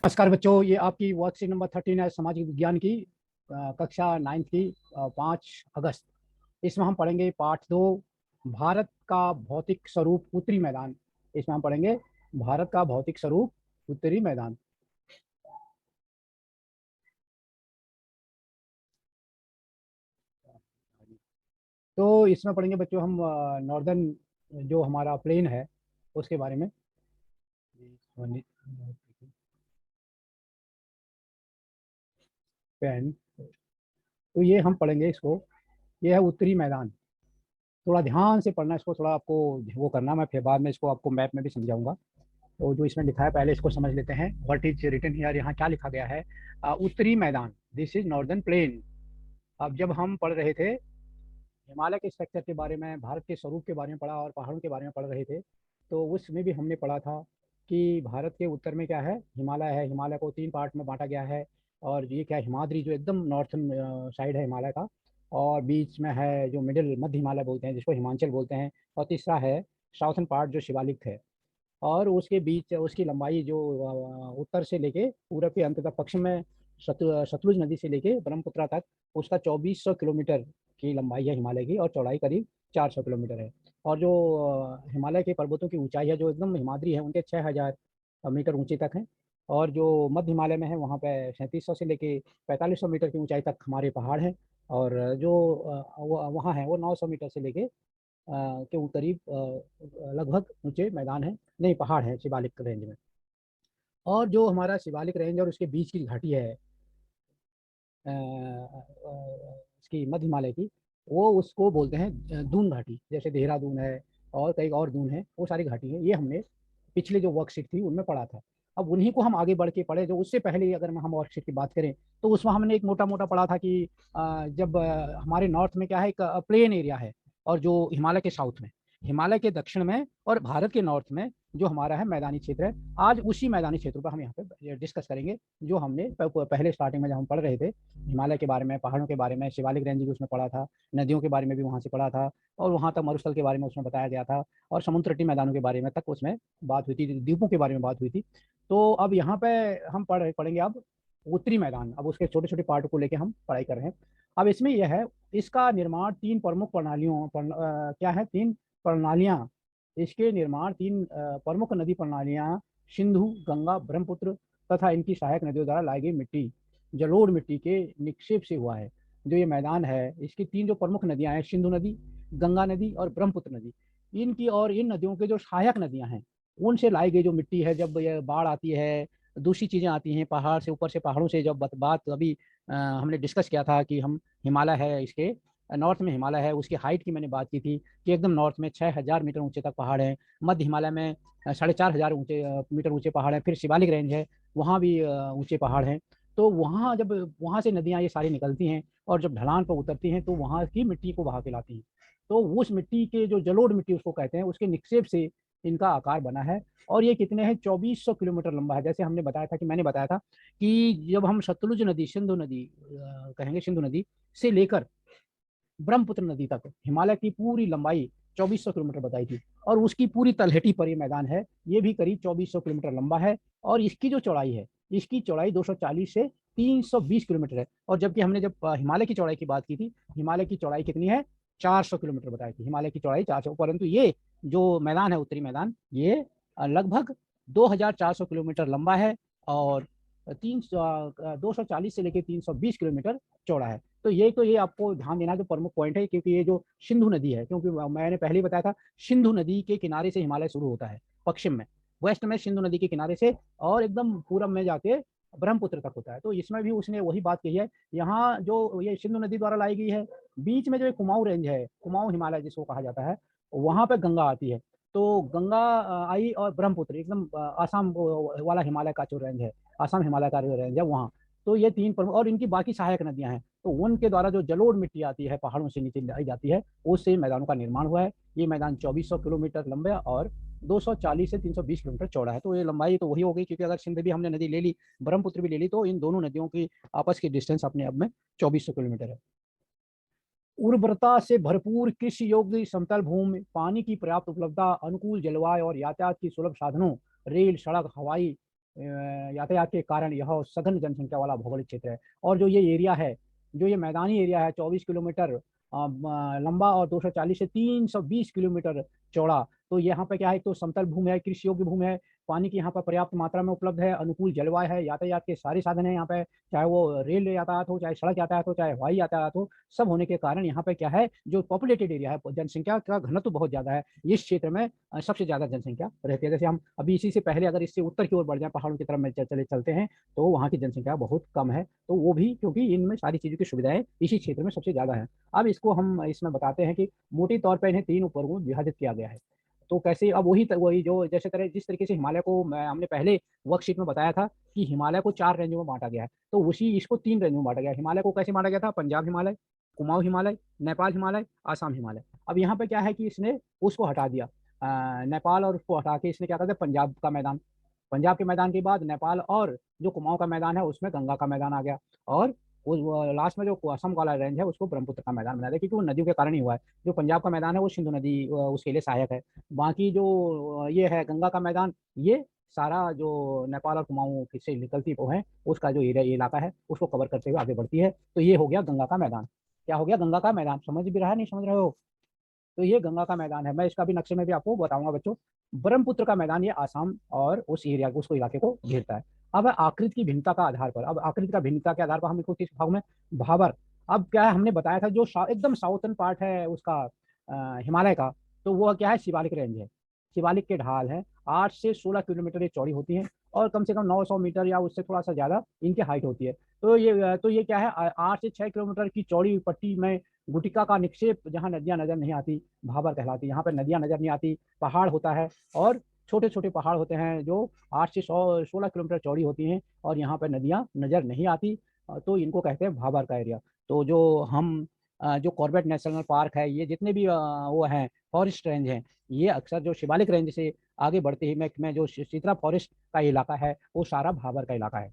नमस्कार बच्चों, ये आपकी वर्कशीट नंबर 13 है सामाजिक विज्ञान की कक्षा 9 की 5 अगस्त। इसमें हम पढ़ेंगे पाठ 2, भारत का भौतिक स्वरूप उत्तरी मैदान। इसमें हम पढ़ेंगे भारत का भौतिक स्वरूप उत्तरी मैदान। तो इसमें पढ़ेंगे बच्चों हम नॉर्दर्न जो हमारा प्लेन है उसके बारे में। पेन। तो ये हम पढ़ेंगे इसको, ये है उत्तरी मैदान। थोड़ा ध्यान से पढ़ना इसको, थोड़ा आपको वो करना। मैं फिर बाद में इसको आपको मैप में भी समझाऊंगा। तो जो इसमें लिखा है पहले इसको समझ लेते हैं। व्हाट इज रिटन हियर, यहाँ क्या लिखा गया है। उत्तरी मैदान, दिस इज नॉर्दर्न प्लेन। अब जब हम पढ़ रहे थे हिमालय के स्ट्रक्चर के बारे में, भारत के स्वरूप के बारे में पढ़ा और पहाड़ों के बारे में पढ़ रहे थे, तो उसमें भी हमने पढ़ा था कि भारत के उत्तर में क्या है, हिमालय है। हिमालय को 3 पार्ट में बांटा गया है। और ये क्या है, हिमाद्री जो एकदम नॉर्थन साइड है हिमालय का, और बीच में है जो मिडिल मध्य हिमालय बोलते हैं जिसको हिमाचल बोलते हैं, और तीसरा है साउथर्न पार्ट जो शिवालिक है। और उसके बीच उसकी लंबाई जो उत्तर से लेके पूरब के अंत तक, पश्चिम में सतलुज नदी से लेके ब्रह्मपुत्रा तक, उसका 2400 किलोमीटर की लंबाई है हिमालय की, और चौड़ाई करीब 400 किलोमीटर है। और जो हिमालय के पर्वतों की ऊंचाई है जो एकदम हिमाद्री है उनके 6000 मीटर ऊंचे तक है। और जो मध्य हिमालय में है वहाँ पे 3700 से लेके 4500 मीटर की ऊंचाई तक हमारे पहाड़ हैं। और जो वहाँ है वो 900 मीटर से लेके के करीब लगभग ऊंचे मैदान है, नहीं पहाड़ है शिवालिक रेंज में। और जो हमारा शिवालिक रेंज और उसके बीच की घाटी है इसकी मध्य हिमालय की, वो उसको बोलते हैं दून घाटी। जैसे देहरादून है और कई और दून है, वो सारी घाटी है। ये हमने पिछले जो वर्कशीट थी उनमें पढ़ा था। अब उन्हीं को हम आगे बढ़ के पढ़े। जो उससे पहले अगर हम वर्कशीट की बात करें तो उसमें हमने एक मोटा मोटा पढ़ा था कि जब हमारे नॉर्थ में क्या है, एक प्लेन एरिया है, और जो हिमालय के साउथ में, हिमालय के दक्षिण में और भारत के नॉर्थ में जो हमारा है मैदानी क्षेत्र है। आज उसी मैदानी क्षेत्र पर हम यहाँ पे डिस्कस करेंगे जो हमने पहले स्टार्टिंग में जब हम पढ़ रहे थे हिमालय के बारे में, पहाड़ों के बारे में, शिवालिक रेंज भी उसमें पढ़ा था, नदियों के बारे में भी वहाँ से पढ़ा था, और वहाँ तक मरुस्थल के बारे में उसमें बताया गया था, और समुद्र तटीय मैदानों के बारे में तक उसमें बात हुई थी, द्वीपों के बारे में बात हुई थी। तो अब यहाँ पे हम पढ़ेंगे अब उत्तरी मैदान। अब उसके छोटे छोटे पार्ट को लेकर हम पढ़ाई कर रहे हैं। अब इसमें यह है, इसका निर्माण 3 प्रमुख प्रणालियों क्या है, 3 प्रणालियाँ। इसके निर्माण 3 प्रमुख नदी प्रणालियाँ, सिंधु, गंगा, ब्रह्मपुत्र तथा इनकी सहायक नदियों द्वारा लाई गई मिट्टी, जलोढ़ मिट्टी के निक्षेप से हुआ है। जो ये मैदान है इसकी 3 जो प्रमुख नदियां हैं, सिंधु नदी, गंगा नदी और ब्रह्मपुत्र नदी, इनकी और इन नदियों के जो सहायक नदियां हैं उनसे लाई गई जो मिट्टी है, जब ये बाढ़ आती है, दूसरी चीजें आती हैं पहाड़ से, ऊपर से पहाड़ों से, जब बात अभी हमने डिस्कस किया था कि हम हिमालय है इसके नॉर्थ में, हिमालय है उसकी हाइट की मैंने बात की थी कि एकदम नॉर्थ में 6000 मीटर ऊंचे तक पहाड़ है। मध्य हिमालय में 4500 ऊंचे मीटर ऊंचे पहाड़ हैं। फिर शिवालिक रेंज है, वहाँ भी ऊंचे पहाड़ हैं। तो वहाँ जब वहाँ से नदियाँ ये सारी निकलती हैं और जब ढलान पर उतरती हैं तो वहाँ की मिट्टी को बहा के लाती हैं। तो उस मिट्टी के जो जलोढ़ मिट्टी उसको कहते हैं, उसके निक्षेप से इनका आकार बना है। और ये कितने हैं, 2400 किलोमीटर लंबा है। जैसे हमने बताया था कि मैंने बताया था कि जब हम सतलुज नदी, सिंधु नदी कहेंगे, सिंधु नदी से लेकर ब्रह्मपुत्र नदी तक हिमालय की पूरी लंबाई 2400 किलोमीटर बताई थी। और उसकी पूरी तलहटी पर ये मैदान है, ये भी करीब 2400 किलोमीटर लंबा है। और इसकी जो चौड़ाई है, इसकी चौड़ाई 240 से 320 किलोमीटर है। और जबकि हमने जब हिमालय की चौड़ाई की बात की थी, हिमालय की चौड़ाई कितनी है, 400 किलोमीटर बताई थी। हिमालय की चौड़ाई 400, परंतु ये जो मैदान है उत्तरी मैदान, ये लगभग 2400 किलोमीटर लंबा है, और 240 से लेकर 320 किलोमीटर चौड़ा है। तो ये आपको ध्यान देना जो प्रमुख पॉइंट है, क्योंकि ये जो सिंधु नदी है, क्योंकि मैंने पहले ही बताया था सिंधु नदी के किनारे से हिमालय शुरू होता है, पश्चिम में, वेस्ट में सिंधु नदी के किनारे से, और एकदम पूरब में जाके ब्रह्मपुत्र तक होता है। तो इसमें भी उसने वही बात कही है। यहाँ जो ये सिंधु नदी द्वारा लाई गई है, बीच में जो एक कुमाऊं रेंज है, कुमाऊं हिमालय जिसको कहा जाता है, वहां पे गंगा आती है। तो गंगा आई, और ब्रह्मपुत्र एकदम आसाम वाला हिमालय का जो रेंज है, आसाम हिमालय का जो रेंज है वहाँ। तो ये 3 प्रमुख, और इनकी बाकी सहायक नदियां हैं, तो उनके द्वारा जो जलोढ़ मिट्टी आती है पहाड़ों से नीचे लाई जाती है, उससे मैदानों का निर्माण हुआ है। ये मैदान 2400 किलोमीटर लंबा और 240 से 320 किलोमीटर चौड़ा है। तो ये लंबाई तो वही हो गई, क्योंकि अगर सिंध भी हमने नदी ले ली, ब्रह्मपुत्र भी ले ली, तो इन दोनों नदियों की आपस की डिस्टेंस अपने अब में 2400 किलोमीटर है। उर्वरता से भरपूर कृषि योग्य समतल भूमि, पानी की पर्याप्त उपलब्धता, अनुकूल जलवायु और यातायात की सुलभ साधनों, रेल, सड़क, हवाई यातायात के कारण यह सघन जनसंख्या वाला भौगोलिक क्षेत्र है। और जो ये एरिया है, जो ये मैदानी एरिया है 24 किलोमीटर लंबा और 240 से 320 किलोमीटर चौड़ा। तो यहाँ पे क्या है, तो समतल भूमि है, कृषि योग्य भूमि है, पानी की यहाँ पर पर्याप्त मात्रा में उपलब्ध है, अनुकूल जलवायु है, यातायात के सारे साधन है यहाँ पे, चाहे वो रेल यातायात हो, चाहे सड़क यातायात हो, चाहे हवाई यातायात हो, सब होने के कारण यहाँ पे क्या है, जो पॉपुलेटेड एरिया है, जनसंख्या का घनत्व बहुत ज्यादा है। इस क्षेत्र में सबसे ज्यादा जनसंख्या रहती है। जैसे हम अभी इसी से पहले अगर इससे उत्तर की ओर बढ़ जाए, पहाड़ों की तरफ में चलते हैं, तो वहाँ की जनसंख्या बहुत कम है। तो वो भी क्योंकि इनमें सारी चीजों की सुविधाएं इसी क्षेत्र में सबसे ज्यादा है। अब इसको हम इसमें बताते हैं कि मोटे तौर पर इन्हें 3 उपवर्गों में विभाजित किया गया है। तो कैसे, अब वही जो जैसे तरह जिस तरीके से हिमालय को हमने पहले वर्कशीट में बताया था कि हिमालय को 4 रेंजों में बांटा गया है, तो उसी इसको 3 रेंजों में बांटा गया है। हिमालय को कैसे बांटा गया था, पंजाब हिमालय, कुमाऊं हिमालय, नेपाल हिमालय, आसाम हिमालय। अब यहाँ पे क्या है कि इसने उसको हटा दिया, नेपाल और उसको हटा के इसने क्या कर दिया, पंजाब का मैदान। पंजाब के मैदान के बाद नेपाल और जो कुमाऊं का मैदान है उसमें गंगा का मैदान आ गया। और वो लास्ट में जो असम वाला रेंज है उसको ब्रह्मपुत्र का मैदान बना दिया, क्योंकि वो नदियों के कारण ही हुआ है। जो पंजाब का मैदान है वो सिंधु नदी उसके लिए सहायक है। बाकी जो ये है गंगा का मैदान, ये सारा जो नेपाल और कुमाऊं से निकलती वो है उसका जो एरिया इलाका है उसको कवर करते हुए आगे बढ़ती है। तो ये हो गया गंगा का मैदान। क्या हो गया, गंगा का मैदान। समझ भी रहा है, नहीं समझ रहे हो? तो ये गंगा का मैदान है, मैं इसका भी नक्शे में भी आपको बताऊंगा बच्चों। ब्रह्मपुत्र का मैदान ये आसाम और उस एरिया को, उसको इलाके को घेरता है। अब आकृति की भिन्नता का आधार पर, अब आकृति का भिन्नता के आधार पर हम इसको किस भाग में, भाबर। अब क्या है, हमने बताया था जो एकदम साउथर्न पार्ट है उसका हिमालय का, तो वो क्या है, शिवालिक रेंज है। शिवालिक के ढाल है 8 से 16 किलोमीटर ये चौड़ी होती है, और कम से कम 900 मीटर या उससे थोड़ा सा ज्यादा इनकी हाइट होती है। तो ये क्या है, 8 से 6 किलोमीटर की चौड़ी पट्टी में गुटिका का निक्षेप, जहाँ नदियां नजर नहीं आती, भाबर कहलाती। यहाँ पर नदियां नजर नहीं आती, पहाड़ होता है, और छोटे छोटे पहाड़ होते हैं जो 8 से 16 किलोमीटर चौड़ी होती हैं, और यहाँ पर नदियां नजर नहीं आती। तो इनको कहते हैं भाबर का एरिया। तो जो कॉर्बेट नेशनल पार्क है, ये जितने भी वो हैं फॉरेस्ट रेंज हैं, ये अक्सर जो शिवालिक रेंज से आगे बढ़ते ही में जो चित्रा फॉरेस्ट का इलाका है वो सारा भाबर का इलाका है।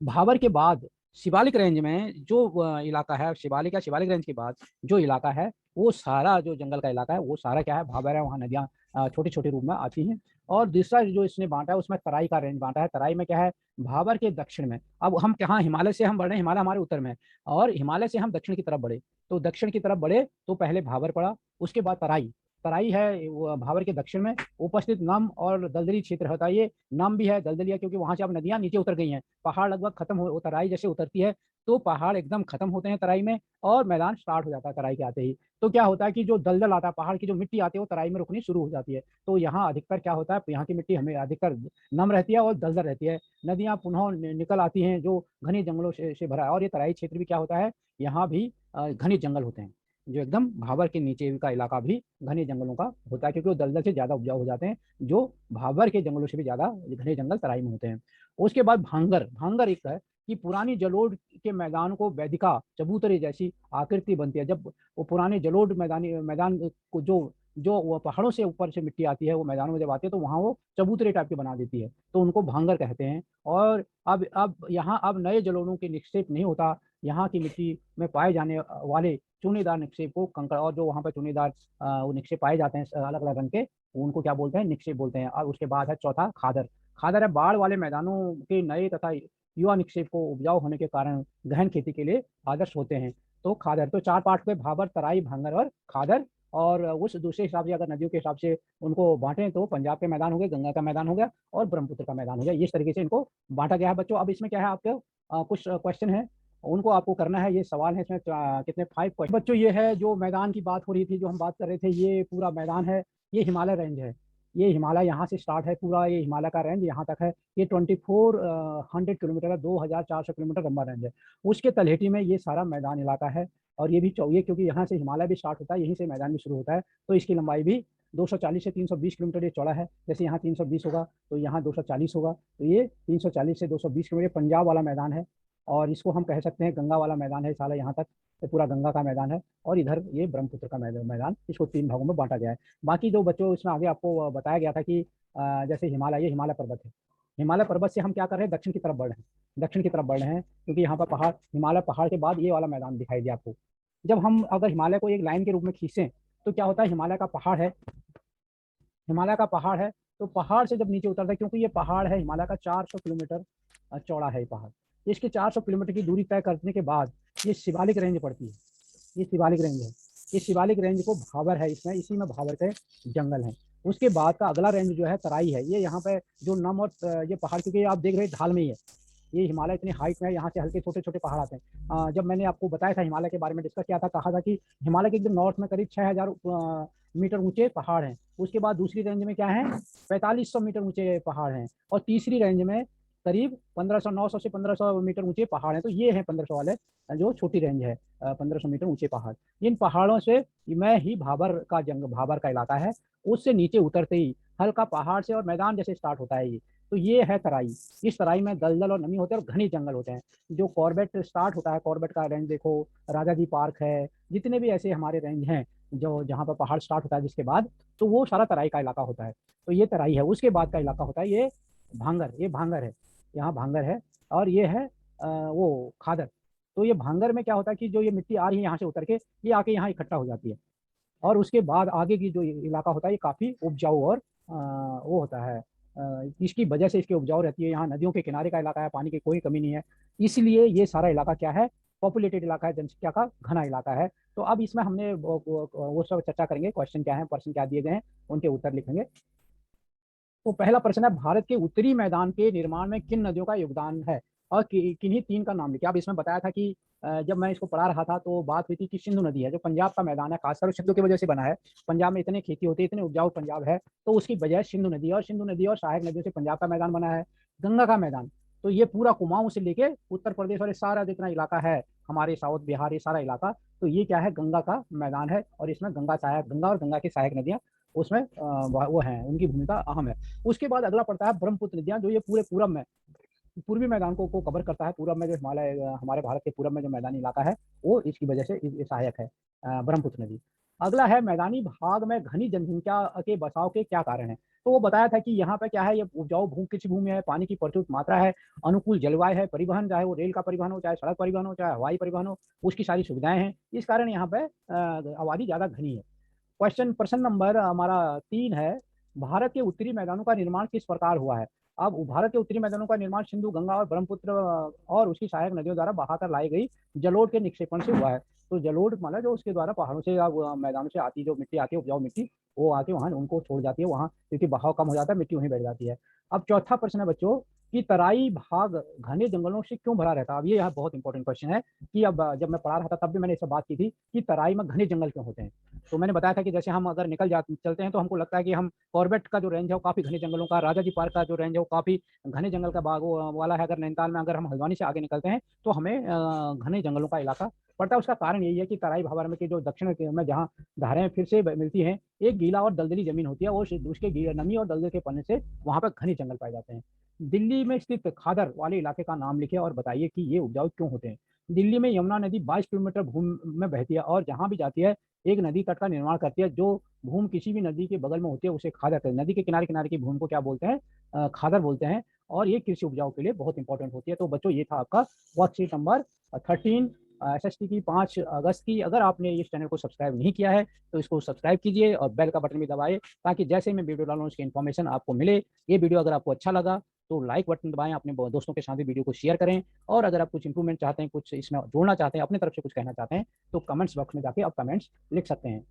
भाबर के बाद शिवालिक रेंज में जो इलाका है, शिवालिक या शिवालिक रेंज के बाद जो इलाका है, वो सारा जो जंगल का इलाका है वो सारा क्या है, भाबर है। वहाँ नदियाँ छोटे छोटे रूप में आती हैं। और दूसरा जो इसने बांटा है उसमें तराई का रेंज बांटा है। तराई में क्या है, भाबर के दक्षिण में। अब हम कहाँ, हिमालय से हम बढ़े, हिमालय हमारे उत्तर में है, और हिमालय से हम दक्षिण की तरफ बढ़े, तो दक्षिण की तरफ बढ़े तो पहले भाबर पड़ा, उसके बाद तराई। तराई है वो भाबर के दक्षिण में उपस्थित नम और दलदली क्षेत्र होता है। ये नम भी है, दलदलिया, क्योंकि वहां से अब नदियां नीचे उतर गई हैं, पहाड़ लगभग खत्म हो, तराई जैसे उतरती है तो पहाड़ एकदम खत्म होते हैं तराई में, और मैदान स्टार्ट हो जाता है तराई के आते ही। तो क्या होता है कि जो दलदल आता है, पहाड़ की जो मिट्टी आती है वो तराई में रुकनी शुरू हो जाती है। तो यहाँ अधिकतर क्या होता है, यहाँ की मिट्टी हमें अधिकतर नम रहती है और दलदल रहती है। नदियाँ पुनः निकल आती हैं जो घने जंगलों से भरा है। और ये तराई क्षेत्र भी क्या होता है, यहाँ भी घने जंगल होते हैं। जो एकदम भाबर के नीचे का इलाका भी घने जंगलों का होता है, क्योंकि वो दलदल से ज्यादा उपजाऊ हो जाते हैं, जो भाबर के जंगलों से भी ज्यादा घने जंगल तराई में होते हैं। उसके बाद भांगर। भांगर एक है कि पुरानी जलोढ़ के मैदान को वेदिका चबूतरे जैसी आकृति बनती है। जब वो पुराने जलोढ़ मैदान को जो जो वो पहाड़ों से ऊपर से मिट्टी आती है, वो मैदानों में जब आती है तो वहाँ वो चबूतरे टाइप के बना देती है, तो उनको भांगर कहते हैं। और अब यहाँ अब नए जलोढ़ों के निक्षेप नहीं होता। यहाँ की मिट्टी में पाए जाने वाले चूनेदार निक्षेप को कंकड़, और जो वहाँ पर चूनेदार वो निक्षेप पाए जाते हैं अलग अलग रंग के, उनको क्या बोलते हैं, निक्षेप बोलते हैं। और उसके बाद है चौथा खादर। खादर है बाढ़ वाले मैदानों के नए तथा युवा निक्षेप को उपजाऊ होने के कारण गहन खेती के लिए आदर्श होते हैं। तो खादर, तो 4 पार्ट पे भाबर, तराई, भांगर और खादर। और उस दूसरे हिसाब से अगर नदियों के हिसाब से उनको बांटें तो पंजाब के मैदान हो गए, गंगा का मैदान हो गया, और ब्रह्मपुत्र का मैदान हो गया। इस तरीके से इनको बांटा गया है बच्चों। अब इसमें क्या है, आपके कुछ क्वेश्चन है, उनको आपको करना है। ये सवाल है इसमें कितने 5 क्वेश्चन बच्चों। ये है जो मैदान की बात हो रही थी, जो हम बात कर रहे थे, ये पूरा मैदान है। ये हिमालय रेंज है, ये हिमालय यहाँ से स्टार्ट है पूरा, ये हिमालय का रेंज यहाँ तक है। ये 2400 किलोमीटर है, 2400 किलोमीटर लंबा रेंज है। उसके तलहटी में ये सारा मैदान इलाका है। और ये भी चौये, क्योंकि यहाँ से हिमालय भी स्टार्ट होता है, यहीं से मैदान भी शुरू होता है, तो इसकी लंबाई भी 240 से 320 किलोमीटर ये चौड़ा है। जैसे यहाँ 320 होगा तो यहाँ 240 होगा, तो ये 340 से 220 किलोमीटर पंजाब वाला मैदान है। और इसको हम कह सकते हैं गंगा वाला मैदान है, साला यहाँ तक ये पूरा गंगा का मैदान है। और इधर ये ब्रह्मपुत्र का मैदान, इसको 3 भागों में बांटा गया है। बाकी जो बच्चों इसमें आगे आपको बताया गया था कि जैसे हिमालय, ये हिमालय पर्वत है। हिमालय पर्वत से हम क्या कर रहे हैं, दक्षिण की तरफ बढ़ रहे हैं, दक्षिण की तरफ बढ़ रहे हैं, क्योंकि यहाँ पर पहाड़, हिमालय पहाड़ के बाद ये वाला मैदान दिखाई दिया आपको। जब हम अगर हिमालय को एक लाइन के रूप में खींचें तो क्या होता है, हिमालय का पहाड़ है, हिमालय का पहाड़ है, तो पहाड़ से जब नीचे उतरता है, क्योंकि ये पहाड़ है हिमालय का 400 किलोमीटर चौड़ा है ये पहाड़, इसके 400 किलोमीटर की दूरी तय करने के बाद ये शिवालिक रेंज पड़ती है। ये शिवालिक रेंज है। इस शिवालिक रेंज को भाबर है, इसमें इसी में भाबर के जंगल है। उसके बाद का अगला रेंज जो है तराई है। ये यहाँ पे जो नम और ये पहाड़, क्योंकि आप देख रहे हैं ढाल में ही है, ये हिमालय इतनी हाइट में है, यहाँ से हल्के छोटे छोटे पहाड़ आते हैं। जब मैंने आपको बताया था हिमालय के बारे में डिस्कस किया था, कहा था कि हिमालय के एकदम नॉर्थ में करीब 6000 मीटर ऊंचे पहाड़ हैं। उसके बाद दूसरी रेंज में क्या है, 4500 मीटर ऊंचे पहाड़ हैं। और तीसरी रेंज में करीब 1500, 900 से 1500 मीटर ऊंचे पहाड़ हैं। तो ये है 1500 वाले जो छोटी रेंज है, 1500 मीटर ऊंचे पहाड़। इन पहाड़ों से मैं ही भाबर का इलाका है, उससे नीचे उतरते ही हल्का पहाड़ से और मैदान जैसे स्टार्ट होता है ये। तो ये है तराई। इस तराई में दलदल और नमी होते हैं और घने जंगल होते हैं। जो कॉर्बेट स्टार्ट होता है, कॉर्बेट का रेंज देखो, राजा जी पार्क है, जितने भी ऐसे हमारे रेंज हैं जो जहाँ पर पहाड़ स्टार्ट होता है जिसके बाद, तो वो सारा तराई का इलाका होता है। तो ये तराई है। उसके बाद का इलाका होता है ये भांगर। ये भांगर है, यहाँ भांगर है। और ये है वो खादर। तो ये भांगर में क्या होता है कि जो ये मिट्टी आ रही है यहाँ से उतर के, ये आके यहाँ इकट्ठा हो जाती है। और उसके बाद आगे की जो इलाका होता है ये काफ़ी उपजाऊ और वो होता है। इसकी वजह से इसकी उपजाऊ रहती है। यहाँ नदियों के किनारे का इलाका है, पानी की कोई कमी नहीं है, इसलिए ये सारा इलाका क्या है, पॉपुलेटेड इलाका है, जनसंख्या का घना इलाका है। तो अब इसमें हमने वो सब चर्चा करेंगे, क्वेश्चन क्या है, प्रश्न क्या दिए गए हैं, उनके उत्तर लिखेंगे। तो पहला प्रश्न है, भारत के उत्तरी मैदान के निर्माण में किन नदियों का योगदान है और किन्हीं तीन का नाम लिखिए। अब इसमें बताया था कि जब मैं इसको पढ़ा रहा था तो बात हुई थी कि सिंधु नदी है जो पंजाब का मैदान है, खासकर सिंधु की वजह से बना है। पंजाब में इतने खेती होती है, इतने उपजाऊ पंजाब है, तो उसकी वजह सिंधु नदी है। और सिंधु नदी और सहायक नदियों से पंजाब का मैदान बना है। गंगा का मैदान, तो ये पूरा कुमाऊं से लेके उत्तर प्रदेश और ये सारा जितना इलाका है, हमारे साउथ बिहार, ये सारा इलाका, तो ये क्या है, गंगा का मैदान है। और इसमें गंगा और गंगा की सहायक नदियां उसमें वो हैं, उनकी भूमिका अहम है। उसके बाद अगला पड़ता है ब्रह्मपुत्र नदियां, जो ये पूरे पूरब में, पूर्वी मैदान को कवर करता है। पूरब में जो हिमालय, हमारे भारत के पूरब में जो मैदानी इलाका है, वो इसकी वजह से सहायक है ब्रह्मपुत्र नदी। अगला है, मैदानी भाग में घनी जनसंख्या के बसाव के क्या कारण है। तो वो बताया था कि यहाँ पे क्या है, ये उपजाऊ कृषि भूमि है, पानी की प्रचुर मात्रा है, अनुकूल जलवायु है, परिवहन चाहे वो रेल का परिवहन हो, चाहे सड़क परिवहन हो, चाहे हवाई परिवहन हो, उसकी सारी सुविधाएं हैं। इस कारण यहाँ पे आबादी ज्यादा घनी है। प्रश्न नंबर हमारा 3 है, भारत के उत्तरी मैदानों का निर्माण किस प्रकार हुआ है। अब भारत के उत्तरी मैदानों का निर्माण सिंधु, गंगा और ब्रह्मपुत्र और उसकी सहायक नदियों द्वारा बहाकर लाई गई जलोढ़ के निक्षेपण से हुआ है। तो जलोढ़ मतलब जो उसके द्वारा पहाड़ों से या मैदानों से आती जो मिट्टी आती है, उपजाऊ मिट्टी, वो आके वहाँ उनको छोड़ जाती है वहाँ, क्योंकि बहाव कम हो जाता है, मिट्टी वहीं बैठ जाती है। अब चौथा प्रश्न है बच्चों, कि तराई भाग घने जंगलों से क्यों भरा रहता है। अब ये यहाँ बहुत इंपॉर्टेंट क्वेश्चन है कि अब जब मैं पढ़ा रहा था तब भी मैंने इस बात की थी कि तराई में घने जंगल क्यों होते हैं। तो मैंने बताया था कि जैसे हम अगर चलते हैं तो हमको लगता है कि हम कॉर्बेट का जो रेंज है वो काफ़ी घने जंगलों का, राजा जी पार्क का जो रेंज है वो काफ़ी घने जंगल का बाग वाला है। अगर नैनीताल में अगर हम हल्द्वानी से आगे निकलते हैं तो हमें घने जंगलों का इलाका पड़ता है। उसका कारण यही है कि तराई भाबर में की जो दक्षिण में जहाँ धारें फिर से मिलती हैं, एक गीला और दलदली जमीन होती है, और उसके नमी और दलदल के पड़ने से वहाँ पर घने जंगल पाए जाते हैं। दिल्ली में स्थित खादर वाले इलाके का नाम लिखे और बताइए कि ये उपजाऊ क्यों होते हैं। दिल्ली में यमुना नदी 22 किलोमीटर भूमि में बहती है, और जहाँ भी जाती है एक नदी तट का निर्माण करती है। जो भूमि किसी भी नदी के बगल में होती है उसे खादर कहते हैं। नदी के किनारे किनारे की भूमि को क्या बोलते हैं, खादर बोलते हैं। और ये कृषि उपजाऊ के लिए बहुत इंपॉर्टेंट होती है। तो बच्चों ये था आपका वर्कशीट नंबर 13 एसएसटी की 5 अगस्त की। अगर आपने इस चैनल को सब्सक्राइब नहीं किया है तो इसको सब्सक्राइब कीजिए और बेल का बटन भी दबाएं, ताकि जैसे मैं वीडियो डालूँ उसकी इन्फॉर्मेशन आपको मिले। ये वीडियो अगर आपको अच्छा लगा तो लाइक बटन दबाएं, अपने दोस्तों के साथ भी वीडियो को शेयर करें। और अगर आप कुछ इंप्रूवमेंट चाहते हैं, कुछ इसमें जोड़ना चाहते हैं, अपने तरफ से कुछ कहना चाहते हैं, तो कमेंट्स बॉक्स में जाके आप कमेंट्स लिख सकते हैं।